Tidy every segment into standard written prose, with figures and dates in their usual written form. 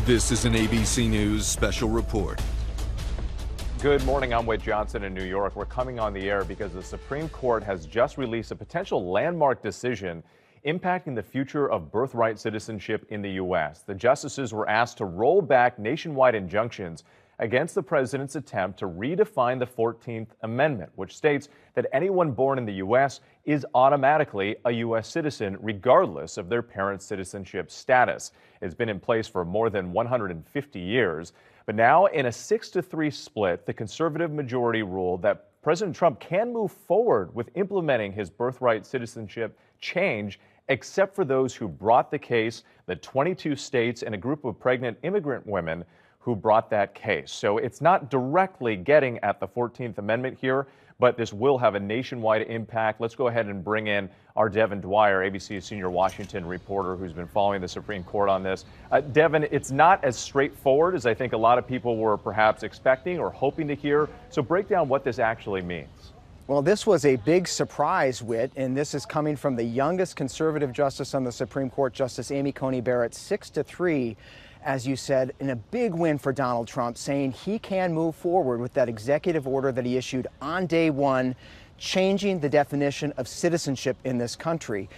This is an ABC News special report. Good morning, I'm Whit Johnson in New York. We're coming on the air because the Supreme Court has just released a potential landmark decision impacting the future of birthright citizenship in the U.S. The justices were asked to roll back nationwide injunctions against the president's attempt to redefine the 14th Amendment, which states that anyone born in the U.S. is automatically a U.S. citizen, regardless of their parents' citizenship status. It's been in place for more than 150 years. But now, in a 6-3 split, the conservative majority ruled that President Trump can move forward with implementing his birthright citizenship change, except for those who brought the case, the 22 states and a group of pregnant immigrant women who brought that case. So it's not directly getting at the 14th Amendment here, but this will have a nationwide impact. Let's go ahead and bring in our Devin Dwyer, ABC's senior Washington reporter, who's been following the Supreme Court on this. Devin, it's not as straightforward as I think a lot of people were perhaps expecting or hoping to hear. So break down what this actually means. Well, this was a big surprise, Whit, and this is coming from the youngest conservative justice on the Supreme Court, Justice Amy Coney Barrett, 6-3. As you said, in a big win for Donald Trump, saying he can move forward with that executive order that he issued on day one, changing the definition of citizenship in this country.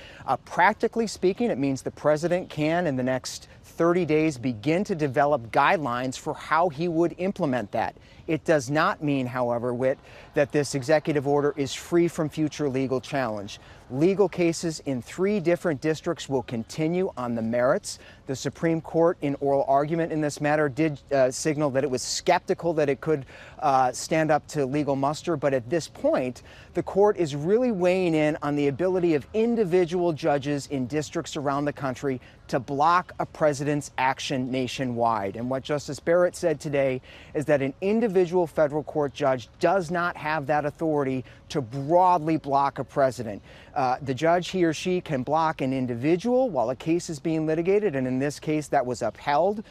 Practically speaking, it means the president can, in the next 30 days, begin to develop guidelines for how he would implement that. It does not mean, however, Whit, that this executive order is free from future legal challenge. Legal cases in 3 different districts will continue on the merits. The Supreme Court, in oral argument in this matter, did signal that it was skeptical that it could stand up to legal muster. But at this point, the court is really weighing in on the ability of individual judges in districts around the country to block a president's action nationwide. And what Justice Barrett said today is that an individual federal court judge does not have that authority to broadly block a president. The judge, he or she, can block an individual while a case is being litigated, and in this case, that was upheld.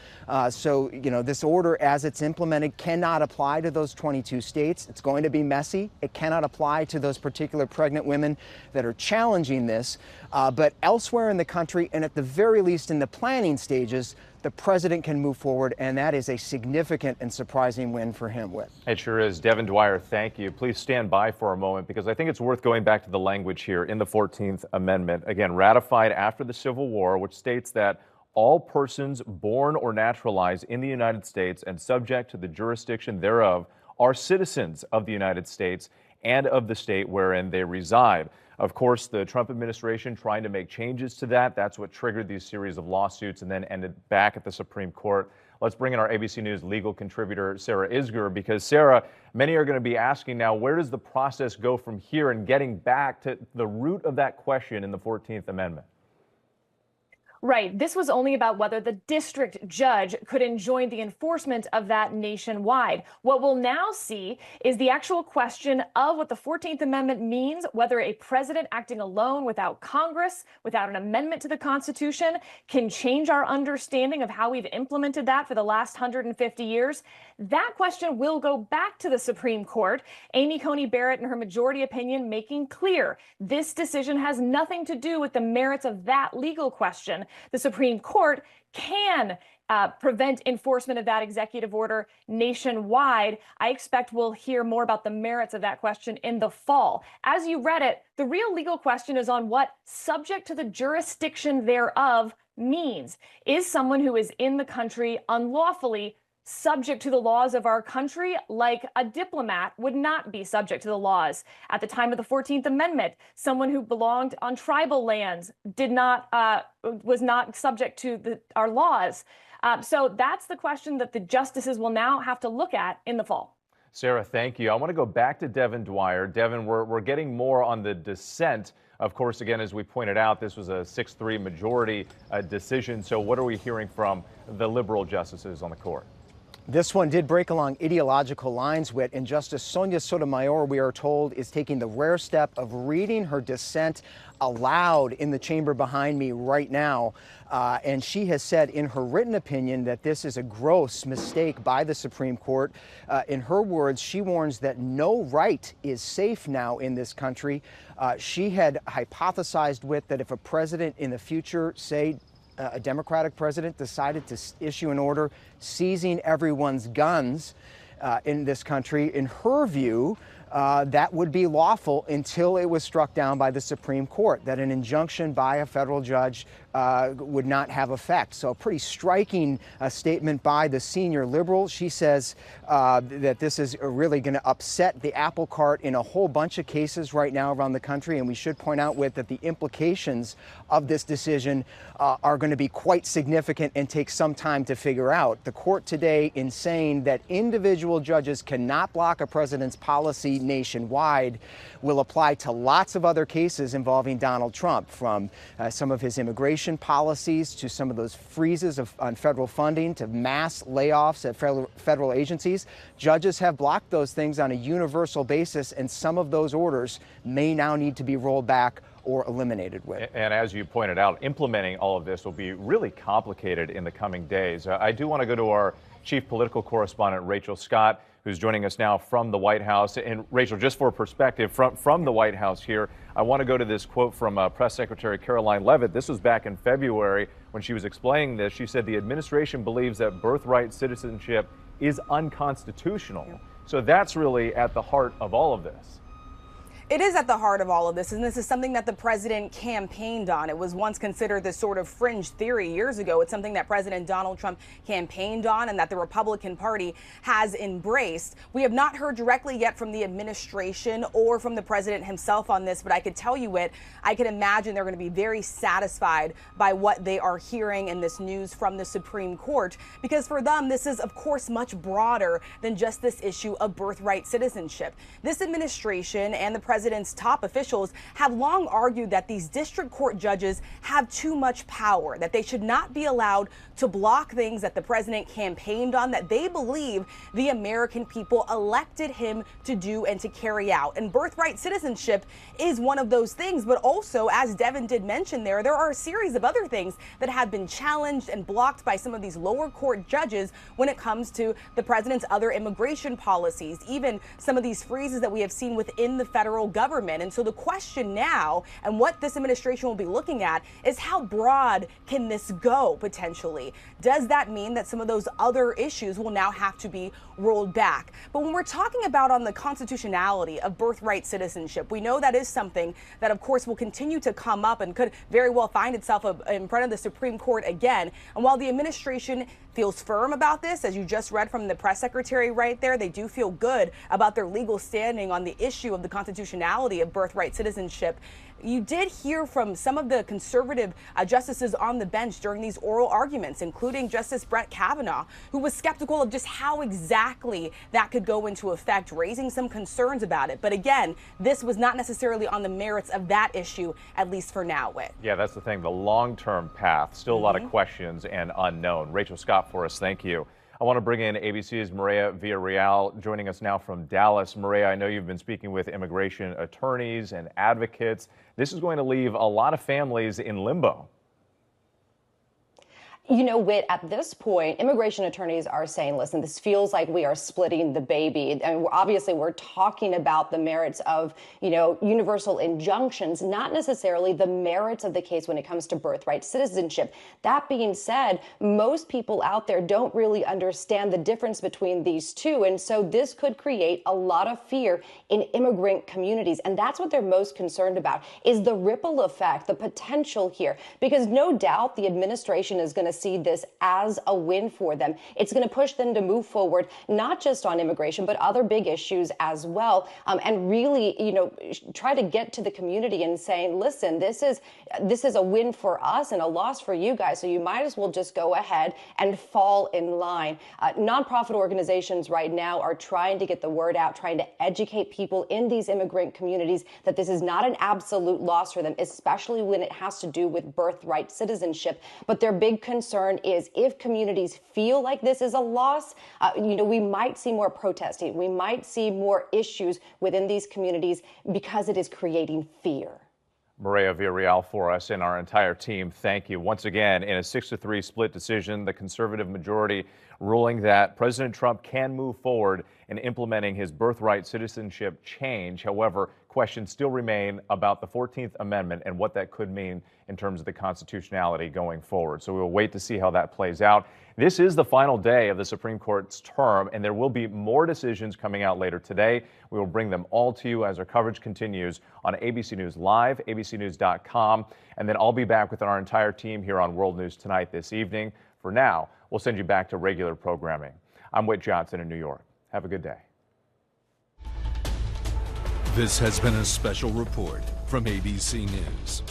So, this order, as it's implemented, cannot apply to those 22 states. It's going to be messy. It cannot apply to those particular pregnant women that are challenging this. But elsewhere in the country, and at the very least in the planning stages, the president can move forward, and that is a significant and surprising win for him, Whit. It sure is. Devin Dwyer, thank you. Please stand by for a moment, because I think it's worth going back to the language here in the 14th Amendment. Again, ratified after the Civil War, which states that all persons born or naturalized in the United States and subject to the jurisdiction thereof are citizens of the United States and of the state wherein they reside. Of course, the Trump administration trying to make changes to that. That's what triggered these series of lawsuits and then ended back at the Supreme Court. Let's bring in our ABC News legal contributor, Sarah Isgur, because Sarah, many are going to be asking now, where does the process go from here in getting back to the root of that question in the 14th Amendment? Right. This was only about whether the district judge could enjoin the enforcement of that nationwide. What we'll now see is the actual question of what the 14th Amendment means, whether a president acting alone without Congress, without an amendment to the Constitution, can change our understanding of how we've implemented that for the last 150 years. That question will go back to the Supreme Court. Amy Coney Barrett, in her majority opinion, making clear this decision has nothing to do with the merits of that legal question. The Supreme Court can prevent enforcement of that executive order nationwide. I expect we'll hear more about the merits of that question in the fall. As you read it, the real legal question is on what subject to the jurisdiction thereof means. Is someone who is in the country unlawfully subject to the laws of our country, like a diplomat would not be subject to the laws? At the time of the 14th Amendment, someone who belonged on tribal lands was not subject to our laws. So that's the question that the justices will now have to look at in the fall. Sarah, thank you. I want to go back to Devin Dwyer. Devin, we're getting more on the dissent. Of course, again, as we pointed out, this was a 6-3 majority decision. So what are we hearing from the liberal justices on the court? This one did break along ideological lines, Whit, and Justice Sonia Sotomayor, we are told, is taking the rare step of reading her dissent aloud in the chamber behind me right now. And she has said in her written opinion that this is a gross mistake by the Supreme Court. In her words, she warns that no right is safe now in this country. She had hypothesized, Whit, that if a president in the future, say, a Democratic president, decided to issue an order seizing everyone's guns in this country, in her view, that would be lawful until it was struck down by the Supreme Court, that an injunction by a federal judge would not have effect. So a pretty striking statement by the senior liberal. She says that this is really going to upset the apple cart in a whole bunch of cases right now around the country. And we should point out, Whit, that the implications of this decision are going to be quite significant and take some time to figure out. The court today, in saying that individual judges cannot block a president's policy nationwide, will apply to lots of other cases involving Donald Trump, from some of his immigration policies to some of those freezes on federal funding to mass layoffs at federal agencies. Judges have blocked those things on a universal basis, and some of those orders may now need to be rolled back or eliminated with. And as you pointed out, implementing all of this will be really complicated in the coming days. I do want to go to our chief political correspondent, Rachel Scott, who's joining us now from the White House. And Rachel, just for perspective, from the White House here, I want to go to this quote from Press Secretary Caroline Leavitt. This was back in February when she was explaining this. She said the administration believes that birthright citizenship is unconstitutional. So that's really at the heart of all of this. It is at the heart of all of this, and this is something that the president campaigned on. It was once considered this sort of fringe theory years ago. It's something that President Donald Trump campaigned on and that the Republican Party has embraced. We have not heard directly yet from the administration or from the president himself on this, but I could tell you it. I can imagine they're going to be very satisfied by what they are hearing in this news from the Supreme Court, because for them, this is, of course, much broader than just this issue of birthright citizenship. This administration and the president's top officials have long argued that these district court judges have too much power, that they should not be allowed to block things that the president campaigned on, that they believe the American people elected him to do and to carry out. And birthright citizenship is one of those things. But also, as Devin did mention there are a series of other things that have been challenged and blocked by some of these lower court judges when it comes to the president's other immigration policies, even some of these freezes that we have seen within the federal government. And so the question now, and what this administration will be looking at, is how broad can this go potentially? Does that mean that some of those other issues will now have to be rolled back? But when we're talking about on the constitutionality of birthright citizenship, we know that is something that, of course, will continue to come up and could very well find itself in front of the Supreme Court again. And while the administration feels firm about this, as you just read from the press secretary right there, they do feel good about their legal standing on the issue of the constitutionality of birthright citizenship. You did hear from some of the conservative justices on the bench during these oral arguments, including Justice Brett Kavanaugh, who was skeptical of just how exactly that could go into effect, raising some concerns about it. But again, this was not necessarily on the merits of that issue, at least for now, Whit. Yeah, that's the thing. The long-term path, still a lot of questions and unknown. Rachel Scott for us, thank you. I want to bring in ABC's Maria Villarreal, joining us now from Dallas. Maria, I know you've been speaking with immigration attorneys and advocates. This is going to leave a lot of families in limbo. You know, Whit, at this point, immigration attorneys are saying, listen, this feels like we are splitting the baby. And obviously, we're talking about the merits of, universal injunctions, not necessarily the merits of the case when it comes to birthright citizenship. That being said, most people out there don't really understand the difference between these two. And so this could create a lot of fear in immigrant communities. And that's what they're most concerned about, is the ripple effect, the potential here. Because no doubt the administration is going to see this as a win for them. It's going to push them to move forward, not just on immigration, but other big issues as well. And really, try to get to the community and saying, listen, this is a win for us and a loss for you guys. So you might as well just go ahead and fall in line. Nonprofit organizations right now are trying to get the word out, trying to educate people in these immigrant communities that this is not an absolute loss for them, especially when it has to do with birthright citizenship. But their big concern is if communities feel like this is a loss, we might see more protesting. We might see more issues within these communities because it is creating fear. Maria Villarreal for us and our entire team, thank you. Once again, in a 6-3 split decision, the conservative majority ruling that President Trump can move forward in implementing his birthright citizenship change. However, questions still remain about the 14th Amendment and what that could mean in terms of the constitutionality going forward. So we'll wait to see how that plays out. This is the final day of the Supreme Court's term, and there will be more decisions coming out later today. We will bring them all to you as our coverage continues on ABC News Live, abcnews.com, and then I'll be back with our entire team here on World News Tonight this evening. For now, we'll send you back to regular programming. I'm Whit Johnson in New York. Have a good day. This has been a special report from ABC News.